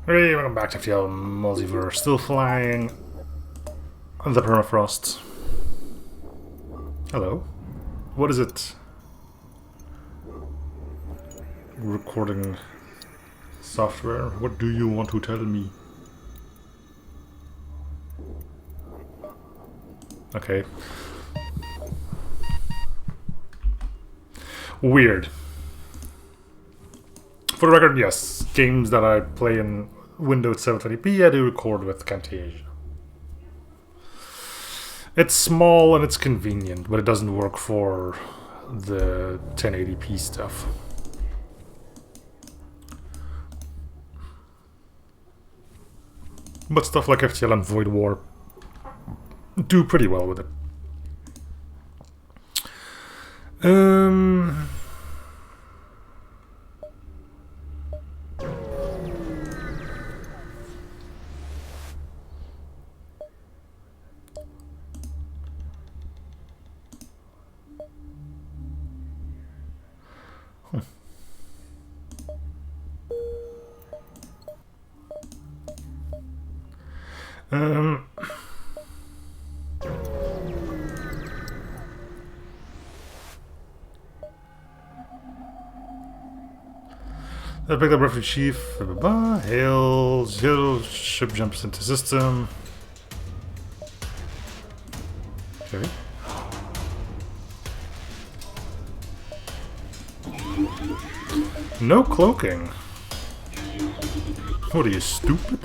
Hey, welcome back to FTL Multiverse. Still flying the permafrost. Hello. What is it? Recording software. What do you want to tell me? Okay. Weird. For the record, yes, games that I play in Windows 720p I do record with Camtasia. It's small and it's convenient, but it doesn't work for the 1080p stuff. But stuff like FTL and Void War do pretty well with it. I picked up Refuge Chief. Hails. Ship jumps into system. Okay. No cloaking. What are you, stupid?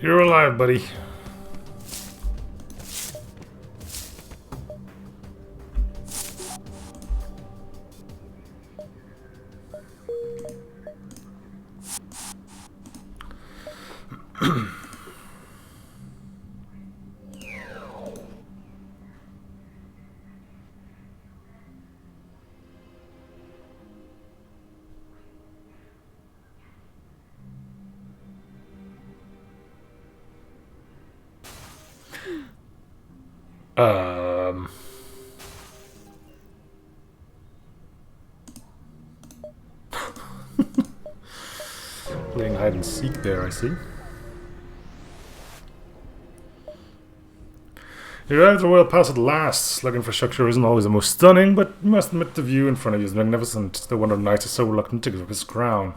You're alive, buddy. Playing hide and seek there, I see. You arrived at the Royal Palace at last. Like infrastructure isn't always the most stunning, but you must admit the view in front of you is magnificent. No wonder Knight is so reluctant to give up his crown.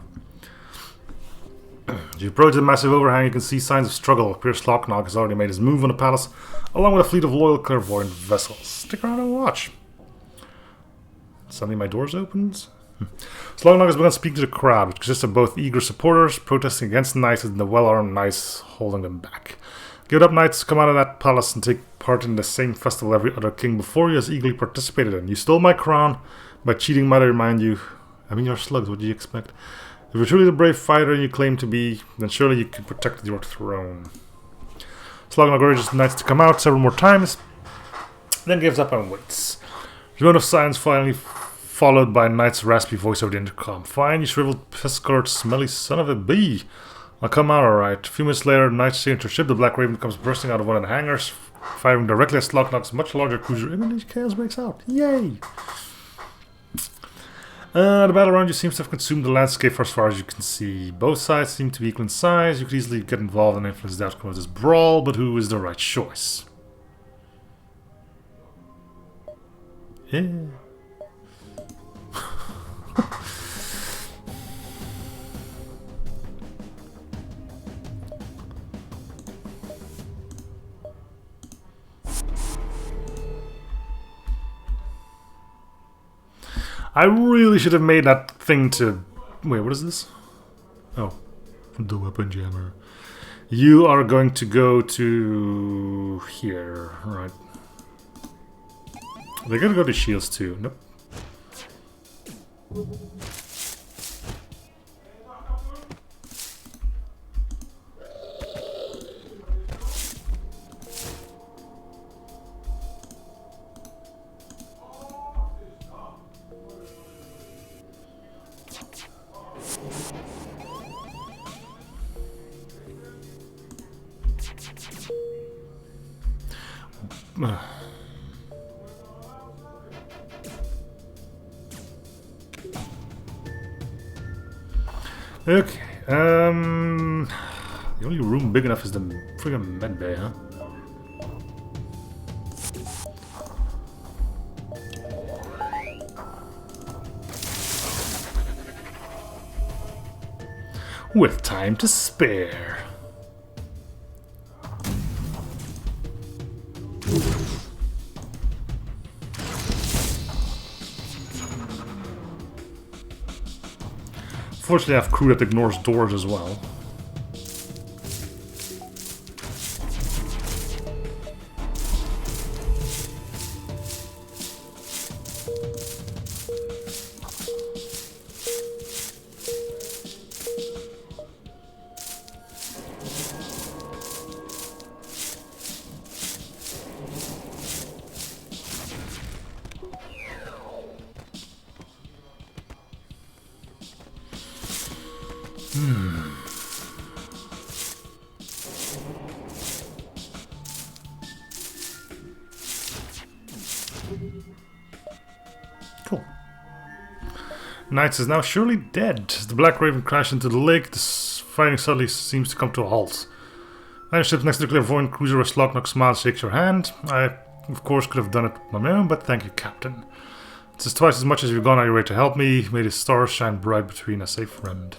As you approach the massive overhang, you can see signs of struggle. Pierce Locknock has already made his move on the palace, along with a fleet of loyal clairvoyant vessels. Stick around and watch. Suddenly my doors opened. So Locknock has begun speaking to the crowd, which consists of both eager supporters protesting against knights and the well-armed knights holding them back. Give it up, knights. Come out of that palace and take part in the same festival every other king before you has eagerly participated in. You stole my crown by cheating, might I remind you. I mean, you're slugs, what do you expect? If you're truly the brave fighter you claim to be, then surely you could protect your throne. Sloggnock urges the knights to come out several more times, then gives up and waits. The moment of silence finally followed by Knight's raspy voice over the intercom. Fine, you shriveled, piss-colored, smelly son of a bee. I'll come out alright. A few minutes later, Knight's signature ship, the Black Raven, comes bursting out of one of the hangars, firing directly at Sloggnock's much larger cruiser. Imminent chaos breaks out. Yay! The battle around you seems to have consumed the landscape for as far as you can see. Both sides seem to be equal in size. You could easily get involved and influence the outcome of this brawl, but who is the right choice? Yeah. I really should have made that thing to... Wait, what is this? Oh, the weapon jammer. You are going to go to... here, right. They're gonna go to shields too. Nope. Okay, the only room big enough is the friggin' med bay, huh? With time to spare. Fortunately, I have crew that ignores doors as well. Cool. Knights is now surely dead. As the Black Raven crashed into the lake, this fighting suddenly seems to come to a halt. Nine ships next to the clairvoyant cruiser with Slocknock smiles, shakes your hand. I, of course, could have done it on my own, but thank you, Captain. This is twice as much as you've gone out your way to help me. May the stars shine bright between us, a friend.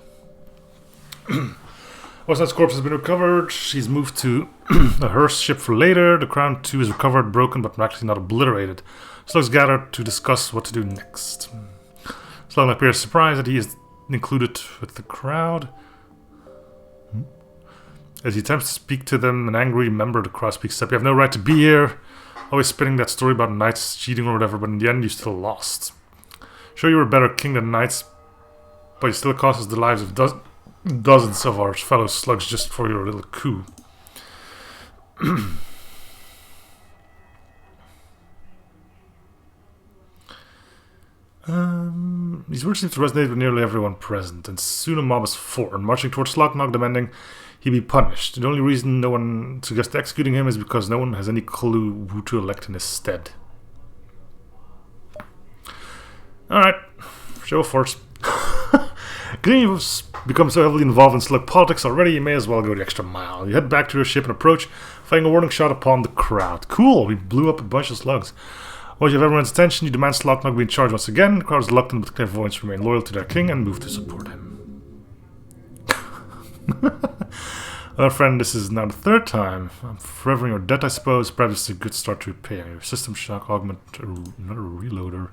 Westnight's corpse has been recovered. She's moved to a hearse ship for later. The crown too is recovered, broken, but actually not obliterated. Slugs gather to discuss what to do next. Slug appears surprised that he is included with the crowd. As he attempts to speak to them, an angry member of the crowd speaks up. You have no right to be here. Always spinning that story about knights cheating or whatever, but in the end you still lost. Sure, you were a better king than knights, but you still cost us the lives of dozens of our fellow slugs just for your little coup. These words seem to resonate with nearly everyone present, and soon a mob is formed, marching towards Slocknock, demanding he be punished. The only reason no one suggests executing him is because no one has any clue who to elect in his stead. Alright, show of force. Considering you've become so heavily involved in slug politics already, you may as well go the extra mile. You head back to your ship and approach, firing a warning shot upon the crowd. Cool, we blew up a bunch of slugs. Once you have everyone's attention, you demand Slocknock be in charge once again. The crowd is reluctant, but clairvoyants remain loyal to their king and move to support him. Well, friend, this is now the third time. I'm forever in your debt, I suppose. Perhaps it's a good start to repay your system shock, augment, another reloader.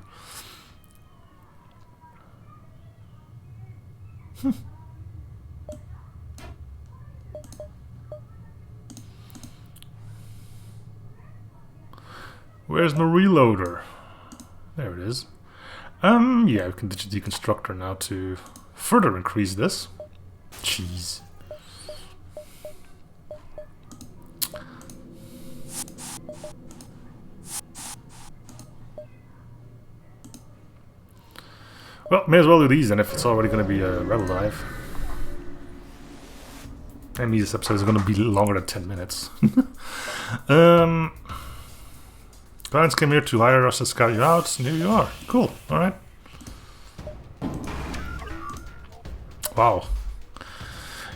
Where's my reloader? There it is. Yeah, we can ditch the deconstructor now to further increase this. Jeez. Well, may as well do these then if it's already going to be a Rebel Dive. I mean, this episode is going to be longer than 10 minutes. Clients came here to hire us to scout you out, and here you are. Cool, alright. Wow.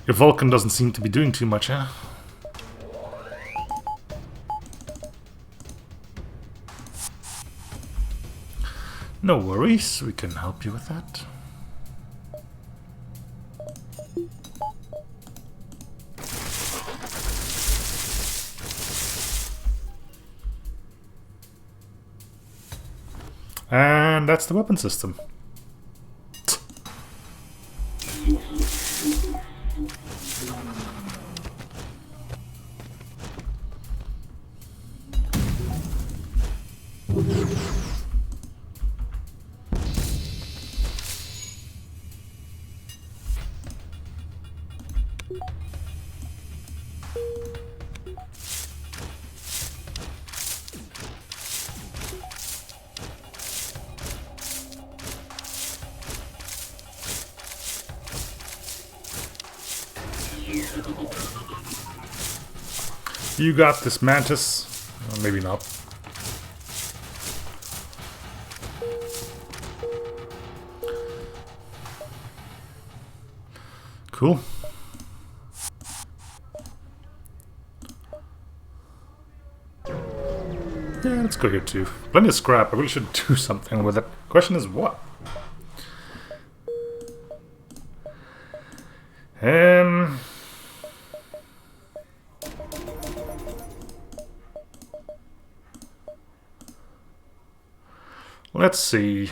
Your Vulcan doesn't seem to be doing too much, huh? No worries, we can help you with that. And that's the weapon system. You got this, Mantis. Maybe not. Cool. Yeah, let's go here too. Plenty of scrap. I really should do something with it. Question is what? Let's see.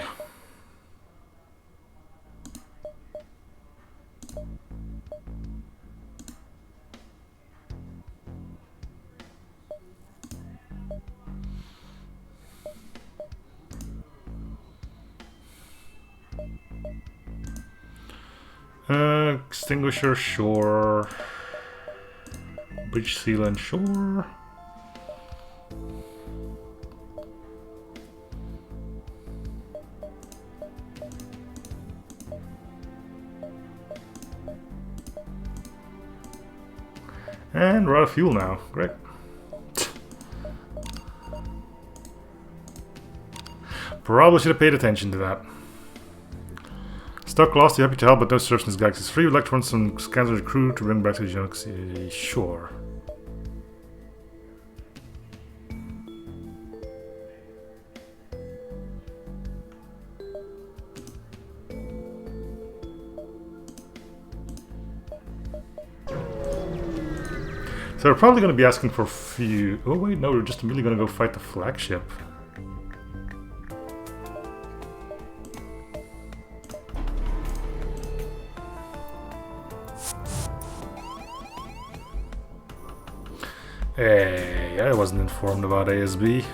Extinguisher, sure. Bridge sealant, sure. And we're out of fuel now. Great. Probably should have paid attention to that. Stock lost, you're happy to help, but no search in this galaxy is free. Would like to run some scans with the crew to bring back to the galaxy. Sure. So we're probably going to be asking for a few... Oh wait, no, we're just immediately going to go fight the flagship. Hey, I wasn't informed about ASB.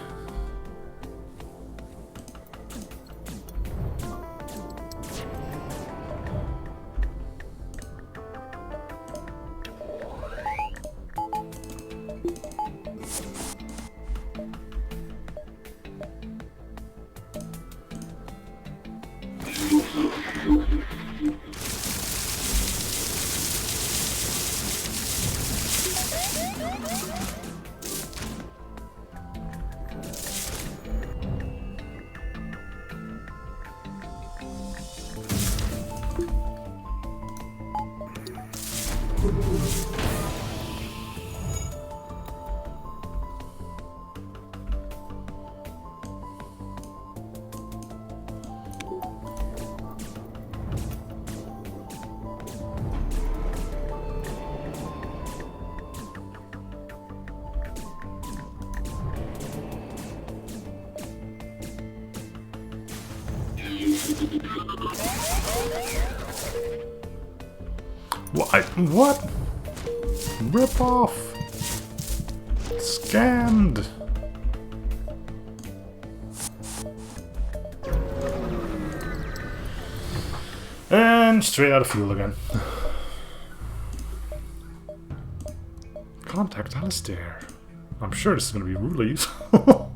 What? Rip off! Scammed! And straight out of fuel again. Contact Alistair. I'm sure this is going to be really useful.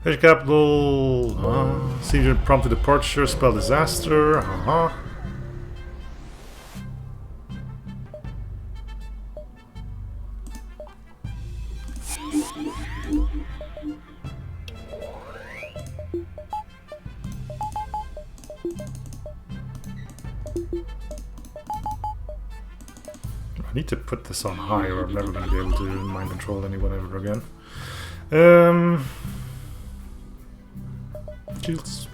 There's capital. Seizure prompted departure, spell disaster. I need to put this on high or I'm never going to be able to mind control anyone ever again. Shields.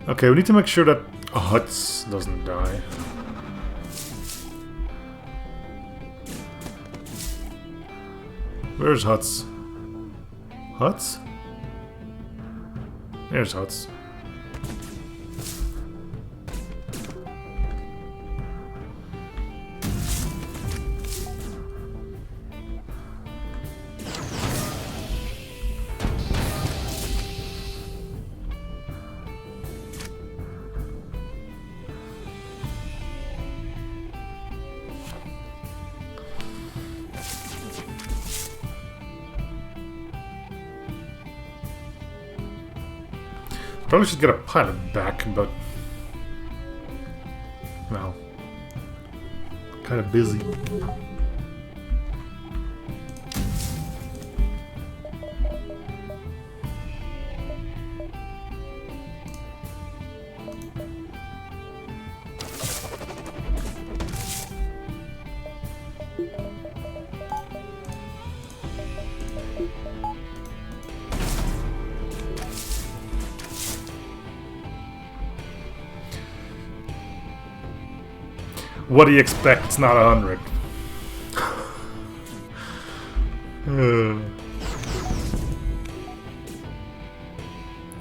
Okay, we need to make sure that Huts doesn't die. Where's Huts? Huts? There's Huts. Probably should get a pilot back, but well, kind of busy. What do you expect? It's not 100.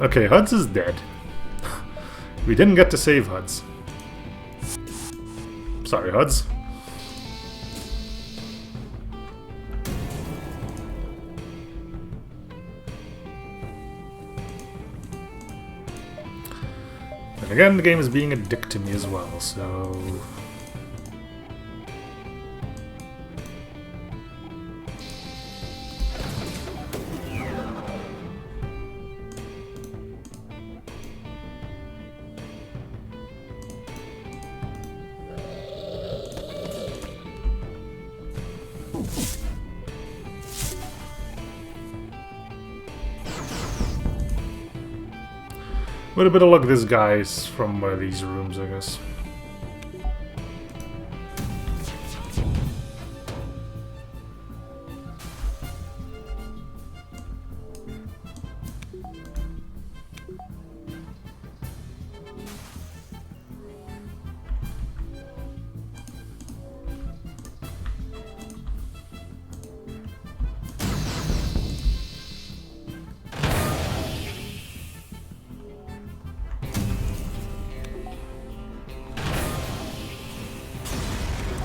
Okay, Huds is dead. We didn't get to save Huds. Sorry, Huds. And again, the game is being a dick to me as well, so... With a bit of luck, this guy's from one of these rooms, I guess.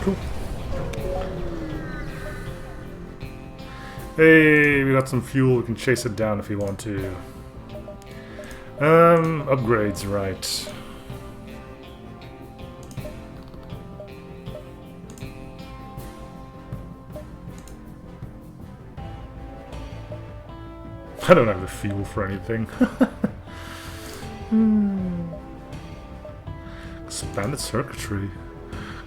Cool. Hey, we got some fuel. We can chase it down if we want to. Upgrades, right. I don't have the fuel for anything. Expanded circuitry.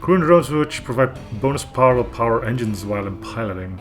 Crew and drones which provide bonus power will power engines while in piloting.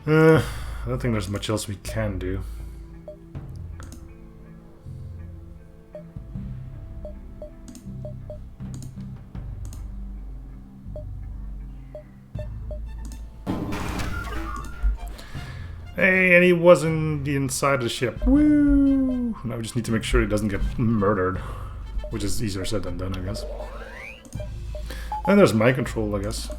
I don't think there's much else we can do. Hey, and he wasn't inside the ship. Woo! Now we just need to make sure he doesn't get murdered, which is easier said than done, I guess. And there's mind control, I guess.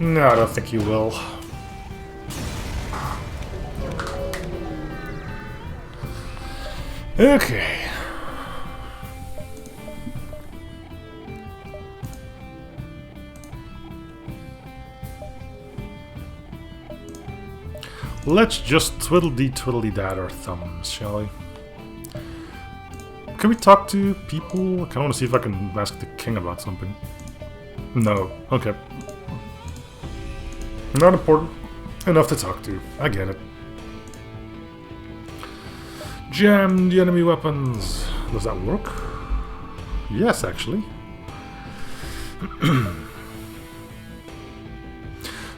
No, I don't think you will. Okay. Let's just twiddle-dee-twiddle-dee-dat our thumbs, shall we? Can we talk to people? I kinda wanna see if I can ask the king about something. No. Okay. Not important enough to talk to. I get it. Jam the enemy weapons. Does that work? Yes, actually.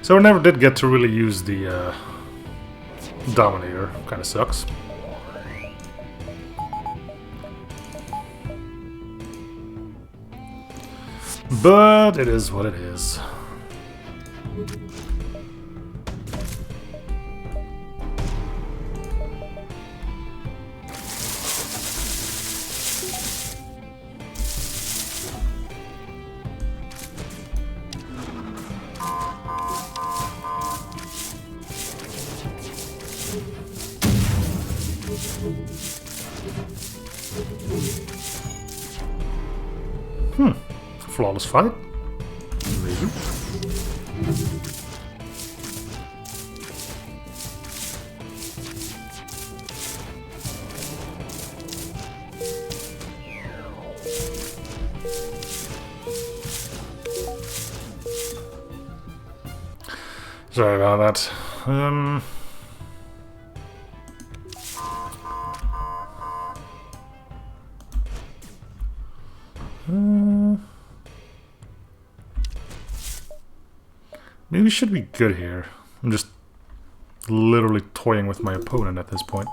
So I never did get to really use the Dominator. Kinda sucks. But it is what it is. Flawless fight. Maybe. Sorry about that. Maybe we should be good here. I'm just literally toying with my opponent at this point.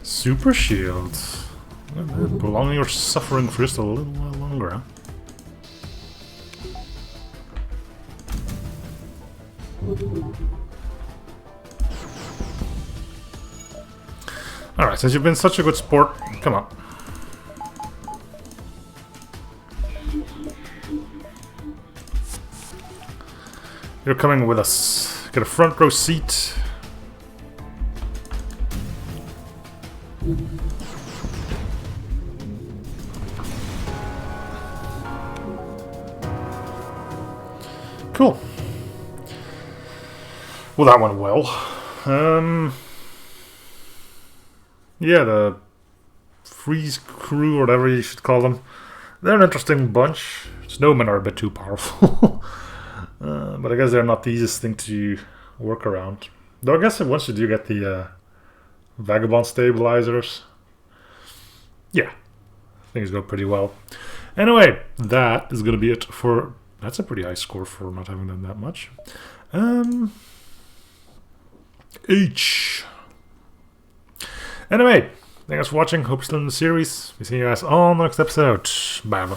Super shield. Prolonging your suffering for just a little while longer, huh? Alright, since you've been such a good sport, come on. You're coming with us. Get a front row seat. Cool. Well, that went well. Yeah, the Freeze crew, or whatever you should call them. They're an interesting bunch. Snowmen are a bit too powerful. But I guess they're not the easiest thing to work around. Though I guess once you do get the Vagabond stabilizers, yeah, things go pretty well. Anyway, that is going to be it for... That's a pretty high score for not having done that much. H. Anyway, Thanks for watching. Hope you're still in the series. We see you guys on the next episode. Bye.